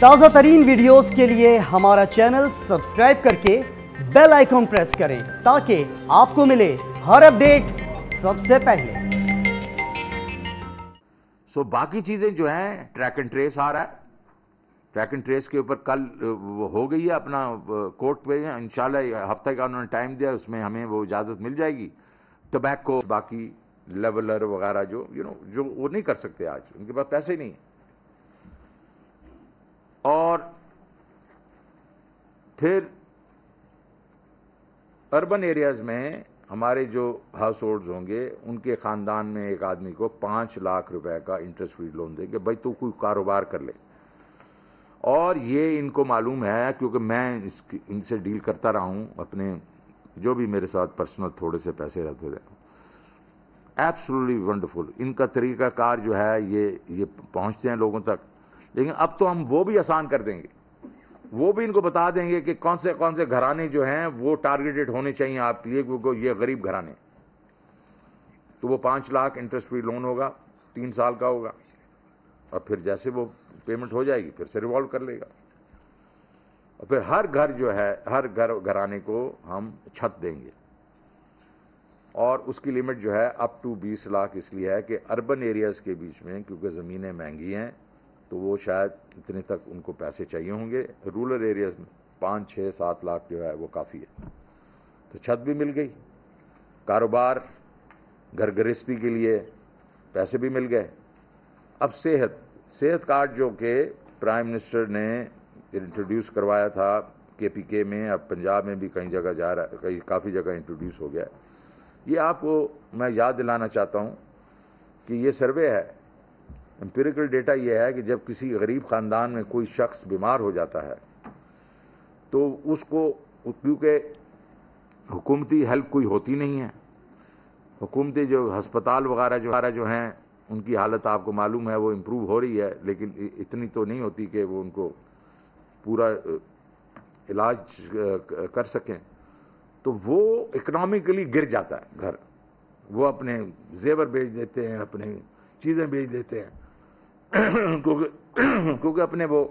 تازہ ترین ویڈیوز کے لیے ہمارا چینل سبسکرائب کر کے بیل آئیکن پریس کریں تاکہ آپ کو ملے ہر اپڈیٹ سب سے پہلے۔ باقی چیزیں جو ہیں ٹریک اینڈ ٹریس آ رہا ہے، ٹریک اینڈ ٹریس کے اوپر کل وہ ہو گئی ہے، اپنا کورٹ پہ انشاءاللہ ہفتہ کا انہوں نے ٹائم دیا، اس میں ہمیں وہ اجازت مل جائے گی۔ ٹبیکو باقی لیولر وغیرہ جو وہ نہیں کر سکتے، آج ان کے پاس پیسے نہیں۔ اور پھر اربن ایریاز میں ہمارے جو ہاؤس ہولڈز ہوں گے، ان کے خاندان میں ایک آدمی کو 5 لاکھ روپے کا انٹرسٹ فری لون دیں گے، بھائی تو کوئی کاروبار کر لے۔ اور یہ ان کو معلوم ہے، کیونکہ میں ان سے ڈیل کرتا رہا ہوں، اپنے جو بھی میرے ساتھ پرسنل تھوڑے سے پیسے رہتے تھے، ایبسولوٹلی ونڈرفل۔ ان کا طریقہ کار جو ہے یہ پہنچتے ہیں لوگوں تک۔ لیکن اب تو ہم وہ بھی آسان کر دیں گے، وہ بھی ان کو بتا دیں گے کہ کون سے گھرانے جو ہیں وہ ٹارگیٹڈ ہونے چاہیے آپ کے لیے، کیونکہ یہ غریب گھرانے۔ تو وہ 5 لاکھ انٹرسٹ فری لون ہوگا، 3 سال کا ہوگا، اور پھر جیسے وہ پیمنٹ ہو جائے گی پھر سے ریوالو کر لے گا۔ اور پھر ہر گھر جو ہے، ہر گھرانے کو ہم چھت دیں گے، اور اس کی لمٹ جو ہے اپ ٹو 20 لاکھ اس لیے ہے کہ اربن ایریاز کے بیچ میں کیونکہ زمینیں مہنگی ہیں تو وہ شاید اتنے تک ان کو پیسے چاہیے ہوں گے۔ رورل ایریاز میں 5، 6، 7 لاکھ جو ہے وہ کافی ہے۔ تو چھت بھی مل گئی، کاروبار گھر گرہستی کے لیے پیسے بھی مل گئے۔ اب صحت کارڈ جو کہ پرائم منسٹر نے انٹروڈیوس کروایا تھا KPK میں، اب پنجاب میں بھی کئی جگہ جا رہا ہے، کافی جگہ انٹروڈیوس ہو گیا ہے۔ یہ آپ کو میں یاد دلانا چاہتا ہوں کہ یہ سروے ہے، امپیریکل ڈیٹا یہ ہے کہ جب کسی غریب خاندان میں کوئی شخص بیمار ہو جاتا ہے تو اس کو، کیونکہ حکومتی ہیلپ کوئی ہوتی نہیں ہے، حکومتی جو ہسپتال وغیرہ جو ہیں ان کی حالت آپ کو معلوم ہے وہ امپروو ہو رہی ہے، لیکن اتنی تو نہیں ہوتی کہ وہ ان کو پورا علاج کر سکیں۔ تو وہ اکنامکلی گر جاتا ہے گھر، وہ اپنے زیور بیچ دیتے ہیں، اپنے چیزیں بیچ دیتے ہیں کیونکہ اپنے وہ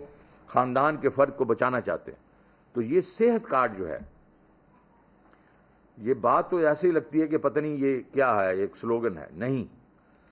خاندان کے فرد کو بچانا چاہتے ہیں۔ تو یہ صحت کارڈ جو ہے، یہ بات تو ایسی لگتی ہے کہ پتہ نہیں یہ کیا ہے، ایک سلوگن ہے، نہیں،